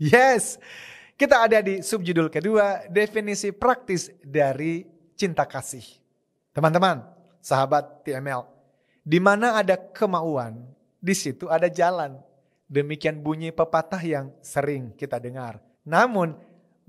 Yes, kita ada di subjudul kedua, definisi praktis dari cinta kasih. Teman-teman, sahabat TML, di mana ada kemauan, di situ ada jalan. Demikian bunyi pepatah yang sering kita dengar. Namun,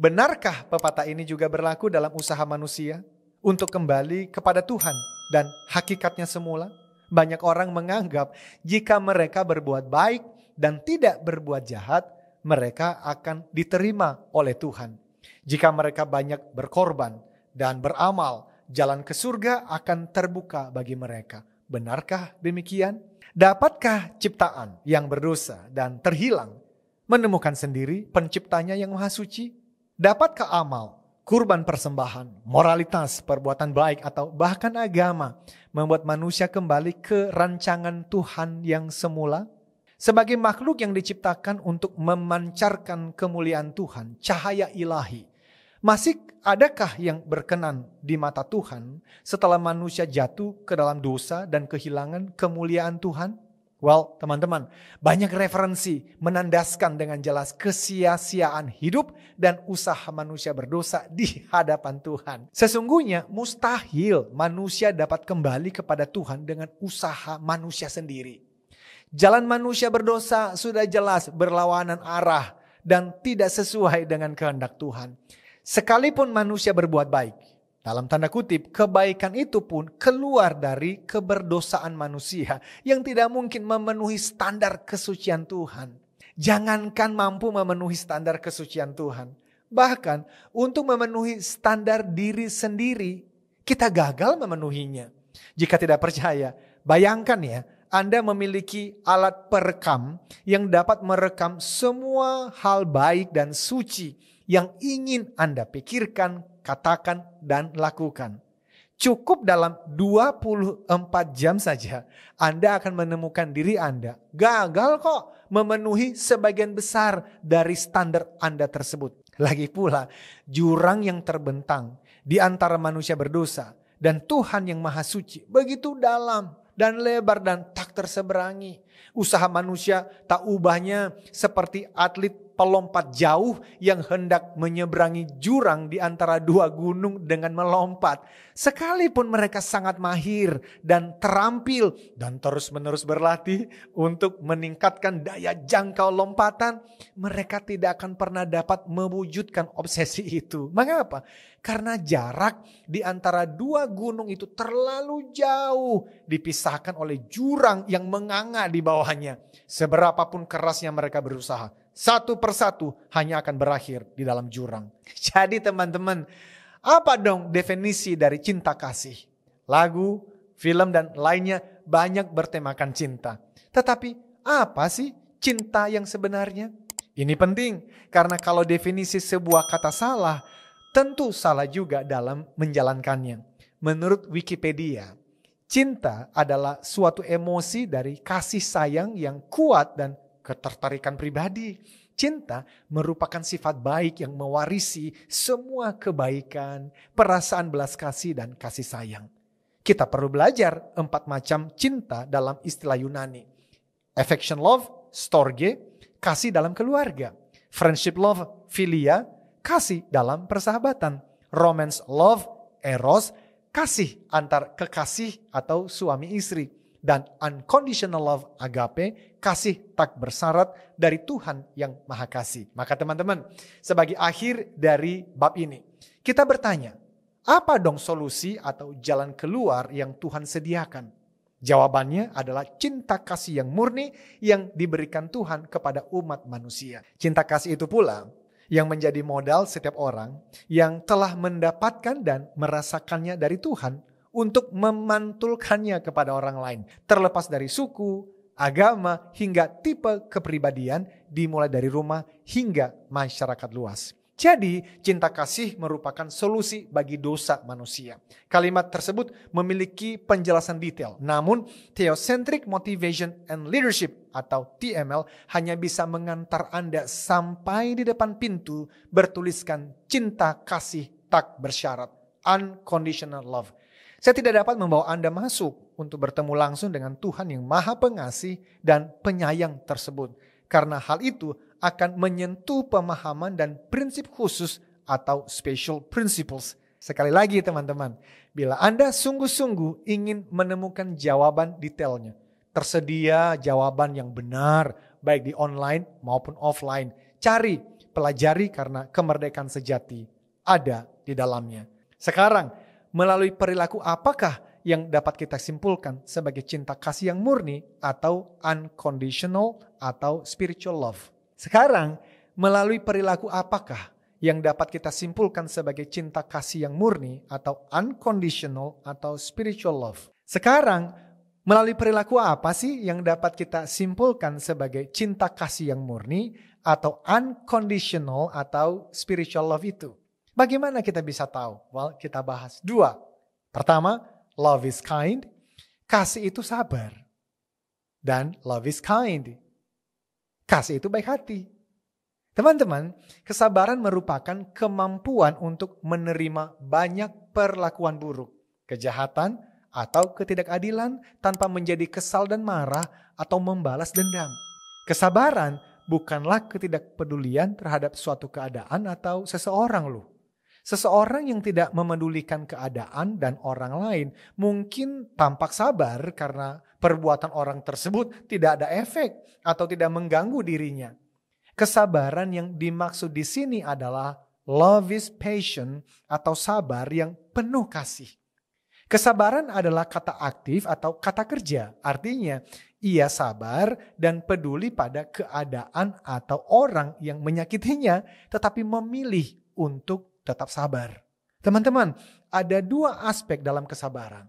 benarkah pepatah ini juga berlaku dalam usaha manusia untuk kembali kepada Tuhan dan hakikatnya semula? Banyak orang menganggap jika mereka berbuat baik dan tidak berbuat jahat, mereka akan diterima oleh Tuhan. Jika mereka banyak berkorban dan beramal, jalan ke surga akan terbuka bagi mereka. Benarkah demikian? Dapatkah ciptaan yang berdosa dan terhilang menemukan sendiri penciptanya yang maha suci? Dapatkah amal, kurban persembahan, moralitas, perbuatan baik, atau bahkan agama membuat manusia kembali ke rancangan Tuhan yang semula? Sebagai makhluk yang diciptakan untuk memancarkan kemuliaan Tuhan, cahaya ilahi, masih adakah yang berkenan di mata Tuhan setelah manusia jatuh ke dalam dosa dan kehilangan kemuliaan Tuhan? Well, teman-teman, banyak referensi menandaskan dengan jelas kesia-siaan hidup dan usaha manusia berdosa di hadapan Tuhan. Sesungguhnya mustahil manusia dapat kembali kepada Tuhan dengan usaha manusia sendiri. Jalan manusia berdosa sudah jelas berlawanan arah dan tidak sesuai dengan kehendak Tuhan. Sekalipun manusia berbuat baik, dalam tanda kutip, kebaikan itu pun keluar dari keberdosaan manusia yang tidak mungkin memenuhi standar kesucian Tuhan. Jangankan mampu memenuhi standar kesucian Tuhan, bahkan untuk memenuhi standar diri sendiri, kita gagal memenuhinya. Jika tidak percaya, bayangkan ya, Anda memiliki alat perekam yang dapat merekam semua hal baik dan suci yang ingin Anda pikirkan, katakan, dan lakukan. Cukup dalam 24 jam saja Anda akan menemukan diri Anda gagal kok memenuhi sebagian besar dari standar Anda tersebut. Lagi pula, jurang yang terbentang di antara manusia berdosa dan Tuhan yang maha suci begitu dalam dan lebar dan tak terseberangi. Usaha manusia tak ubahnya seperti atlet pelompat jauh yang hendak menyeberangi jurang di antara dua gunung dengan melompat. Sekalipun mereka sangat mahir dan terampil dan terus-menerus berlatih untuk meningkatkan daya jangkau lompatan, mereka tidak akan pernah dapat mewujudkan obsesi itu. Mengapa? Karena jarak di antara dua gunung itu terlalu jauh, dipisahkan oleh jurang yang menganga di bawahnya. Seberapapun kerasnya mereka berusaha, satu persatu hanya akan berakhir di dalam jurang. Jadi teman-teman, apa dong definisi dari cinta kasih? Lagu, film, dan lainnya banyak bertemakan cinta. Tetapi apa sih cinta yang sebenarnya? Ini penting karena kalau definisi sebuah kata salah, tentu salah juga dalam menjalankannya. Menurut Wikipedia, cinta adalah suatu emosi dari kasih sayang yang kuat dan ketertarikan pribadi. Cinta merupakan sifat baik yang mewarisi semua kebaikan, perasaan belas kasih, dan kasih sayang. Kita perlu belajar 4 macam cinta dalam istilah Yunani. Affection love, storge, kasih dalam keluarga. Friendship love, philia, kasih dalam persahabatan. Romance love, eros, kasih antar kekasih atau suami istri. Dan unconditional love, agape, kasih tak bersyarat dari Tuhan yang maha kasih. Maka teman-teman, sebagai akhir dari bab ini, kita bertanya, apa dong solusi atau jalan keluar yang Tuhan sediakan? Jawabannya adalah cinta kasih yang murni yang diberikan Tuhan kepada umat manusia. Cinta kasih itu pula yang menjadi modal setiap orang yang telah mendapatkan dan merasakannya dari Tuhan untuk memantulkannya kepada orang lain. Terlepas dari suku, agama, hingga tipe kepribadian, dimulai dari rumah hingga masyarakat luas. Jadi cinta kasih merupakan solusi bagi dosa manusia. Kalimat tersebut memiliki penjelasan detail. Namun Theocentric Motivation and Leadership atau TML hanya bisa mengantar Anda sampai di depan pintu bertuliskan cinta kasih tak bersyarat. Unconditional love. Saya tidak dapat membawa Anda masuk untuk bertemu langsung dengan Tuhan yang maha pengasih dan penyayang tersebut. Karena hal itu akan menyentuh pemahaman dan prinsip khusus atau special principles. Sekali lagi teman-teman, bila Anda sungguh-sungguh ingin menemukan jawaban detailnya, tersedia jawaban yang benar baik di online maupun offline. Cari, pelajari karena kemerdekaan sejati ada di dalamnya. Sekarang, melalui perilaku apakah yang dapat kita simpulkan sebagai cinta kasih yang murni atau unconditional atau spiritual love? Sekarang, melalui perilaku apakah yang dapat kita simpulkan sebagai cinta kasih yang murni atau unconditional atau spiritual love? Sekarang, melalui perilaku apa sih yang dapat kita simpulkan sebagai cinta kasih yang murni atau unconditional atau spiritual love itu? Bagaimana kita bisa tahu? Well, kita bahas dua. Pertama, love is kind. Kasih itu sabar. Dan love is kind. Kasih itu baik hati. Teman-teman, kesabaran merupakan kemampuan untuk menerima banyak perlakuan buruk, kejahatan, atau ketidakadilan tanpa menjadi kesal dan marah atau membalas dendam. Kesabaran bukanlah ketidakpedulian terhadap suatu keadaan atau seseorang loh. Seseorang yang tidak memedulikan keadaan dan orang lain mungkin tampak sabar karena perbuatan orang tersebut tidak ada efek atau tidak mengganggu dirinya. Kesabaran yang dimaksud di sini adalah love is patient atau sabar yang penuh kasih. Kesabaran adalah kata aktif atau kata kerja. Artinya ia sabar dan peduli pada keadaan atau orang yang menyakitinya tetapi memilih untuk tetap sabar. Teman-teman, ada dua aspek dalam kesabaran.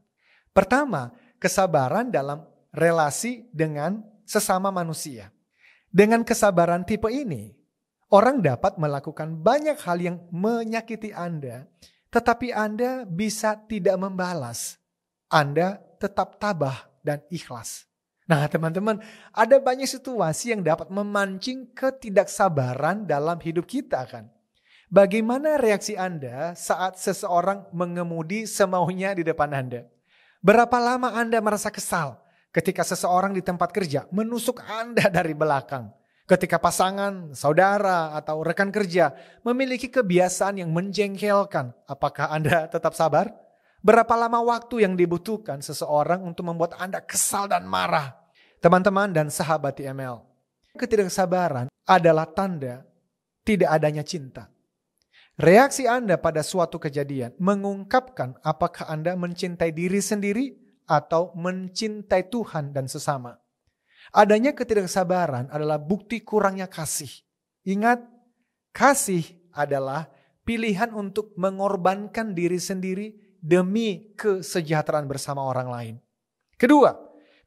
Pertama, kesabaran dalam relasi dengan sesama manusia. Dengan kesabaran tipe ini, orang dapat melakukan banyak hal yang menyakiti Anda, tetapi Anda bisa tidak membalas. Anda tetap tabah dan ikhlas. Nah teman-teman, ada banyak situasi yang dapat memancing ketidaksabaran dalam hidup kita kan. Bagaimana reaksi Anda saat seseorang mengemudi semaunya di depan Anda? Berapa lama Anda merasa kesal ketika seseorang di tempat kerja menusuk Anda dari belakang? Ketika pasangan, saudara, atau rekan kerja memiliki kebiasaan yang menjengkelkan, apakah Anda tetap sabar? Berapa lama waktu yang dibutuhkan seseorang untuk membuat Anda kesal dan marah? Teman-teman dan sahabat TML, ketidaksabaran adalah tanda tidak adanya cinta. Reaksi Anda pada suatu kejadian mengungkapkan apakah Anda mencintai diri sendiri atau mencintai Tuhan dan sesama. Adanya ketidaksabaran adalah bukti kurangnya kasih. Ingat, kasih adalah pilihan untuk mengorbankan diri sendiri demi kesejahteraan bersama orang lain. Kedua,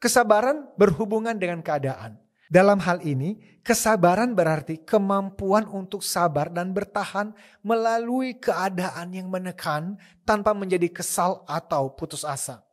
kesabaran berhubungan dengan keadaan. Dalam hal ini, kesabaran berarti kemampuan untuk sabar dan bertahan melalui keadaan yang menekan tanpa menjadi kesal atau putus asa.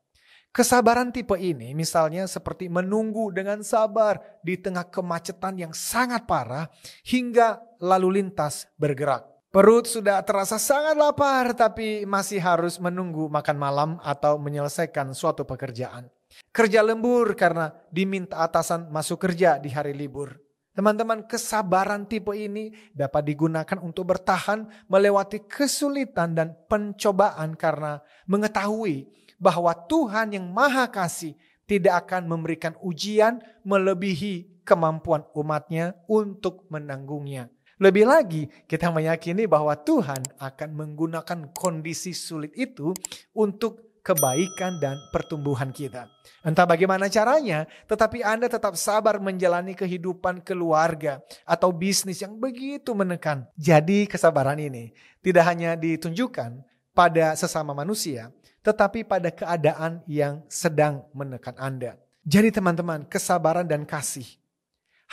Kesabaran tipe ini misalnya seperti menunggu dengan sabar di tengah kemacetan yang sangat parah hingga lalu lintas bergerak. Perut sudah terasa sangat lapar tapi masih harus menunggu makan malam atau menyelesaikan suatu pekerjaan. Kerja lembur karena diminta atasan masuk kerja di hari libur. Teman-teman, kesabaran tipe ini dapat digunakan untuk bertahan melewati kesulitan dan pencobaan karena mengetahui bahwa Tuhan yang Maha Kasih tidak akan memberikan ujian melebihi kemampuan umatnya untuk menanggungnya. Lebih lagi, kita meyakini bahwa Tuhan akan menggunakan kondisi sulit itu untuk kebaikan dan pertumbuhan kita. Entah bagaimana caranya, tetapi Anda tetap sabar menjalani kehidupan keluarga atau bisnis yang begitu menekan. Jadi kesabaran ini tidak hanya ditunjukkan pada sesama manusia, tetapi pada keadaan yang sedang menekan Anda. Jadi teman-teman, kesabaran dan kasih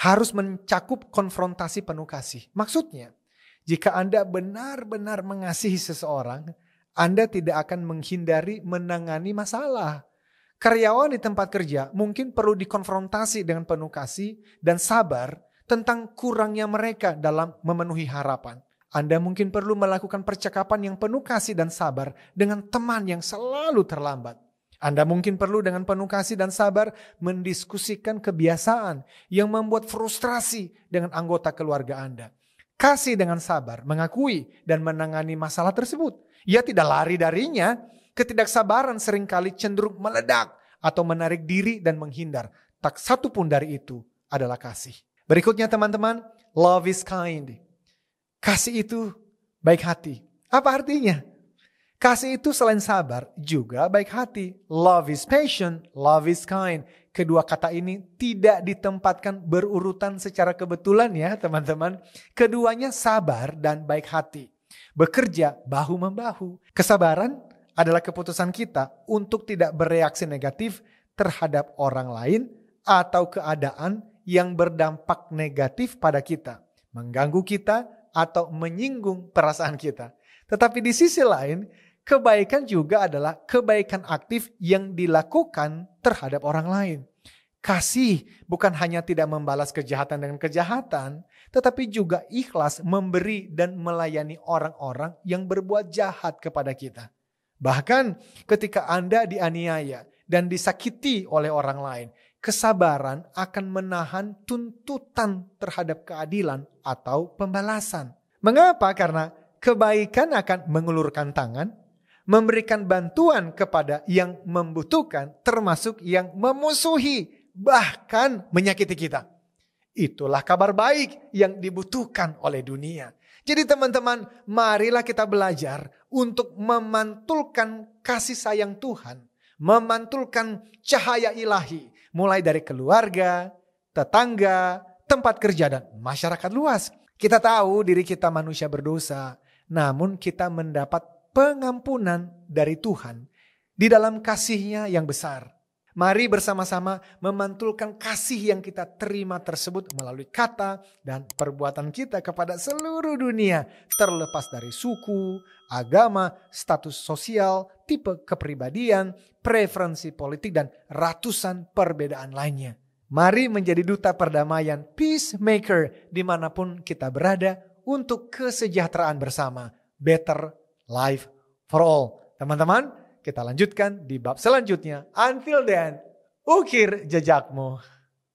harus mencakup konfrontasi penuh kasih. Maksudnya, jika Anda benar-benar mengasihi seseorang, Anda tidak akan menghindari menangani masalah. Karyawan di tempat kerja mungkin perlu dikonfrontasi dengan penuh kasih dan sabar tentang kurangnya mereka dalam memenuhi harapan. Anda mungkin perlu melakukan percakapan yang penuh kasih dan sabar dengan teman yang selalu terlambat. Anda mungkin perlu dengan penuh kasih dan sabar mendiskusikan kebiasaan yang membuat frustrasi dengan anggota keluarga Anda. Kasih dengan sabar, mengakui dan menangani masalah tersebut. Ia tidak lari darinya. Ketidaksabaran seringkali cenderung meledak atau menarik diri dan menghindar. Tak satu pun dari itu adalah kasih. Berikutnya teman-teman, love is kind. Kasih itu baik hati. Apa artinya? Kasih itu selain sabar juga baik hati. Love is patient, love is kind. Kedua kata ini tidak ditempatkan berurutan secara kebetulan ya teman-teman. Keduanya sabar dan baik hati. Bekerja bahu-membahu. Kesabaran adalah keputusan kita untuk tidak bereaksi negatif terhadap orang lain atau keadaan yang berdampak negatif pada kita. Mengganggu kita atau menyinggung perasaan kita. Tetapi di sisi lain, kebaikan juga adalah kebaikan aktif yang dilakukan terhadap orang lain. Kasih bukan hanya tidak membalas kejahatan dengan kejahatan, tetapi juga ikhlas memberi dan melayani orang-orang yang berbuat jahat kepada kita. Bahkan ketika Anda dianiaya dan disakiti oleh orang lain, kesabaran akan menahan tuntutan terhadap keadilan atau pembalasan. Mengapa? Karena kebaikan akan mengulurkan tangan, memberikan bantuan kepada yang membutuhkan, termasuk yang memusuhi, bahkan menyakiti kita. Itulah kabar baik yang dibutuhkan oleh dunia. Jadi teman-teman, marilah kita belajar untuk memantulkan kasih sayang Tuhan, memantulkan cahaya ilahi, mulai dari keluarga, tetangga, tempat kerja, dan masyarakat luas. Kita tahu diri kita manusia berdosa, namun kita mendapat pengampunan dari Tuhan di dalam kasih-Nya yang besar. Mari bersama-sama memantulkan kasih yang kita terima tersebut melalui kata dan perbuatan kita kepada seluruh dunia, terlepas dari suku, agama, status sosial, tipe kepribadian, preferensi politik, dan ratusan perbedaan lainnya. Mari menjadi duta perdamaian, peacemaker, dimanapun kita berada untuk kesejahteraan bersama. Better life for all. Teman-teman, kita lanjutkan di bab selanjutnya. Until then, ukir jejakmu.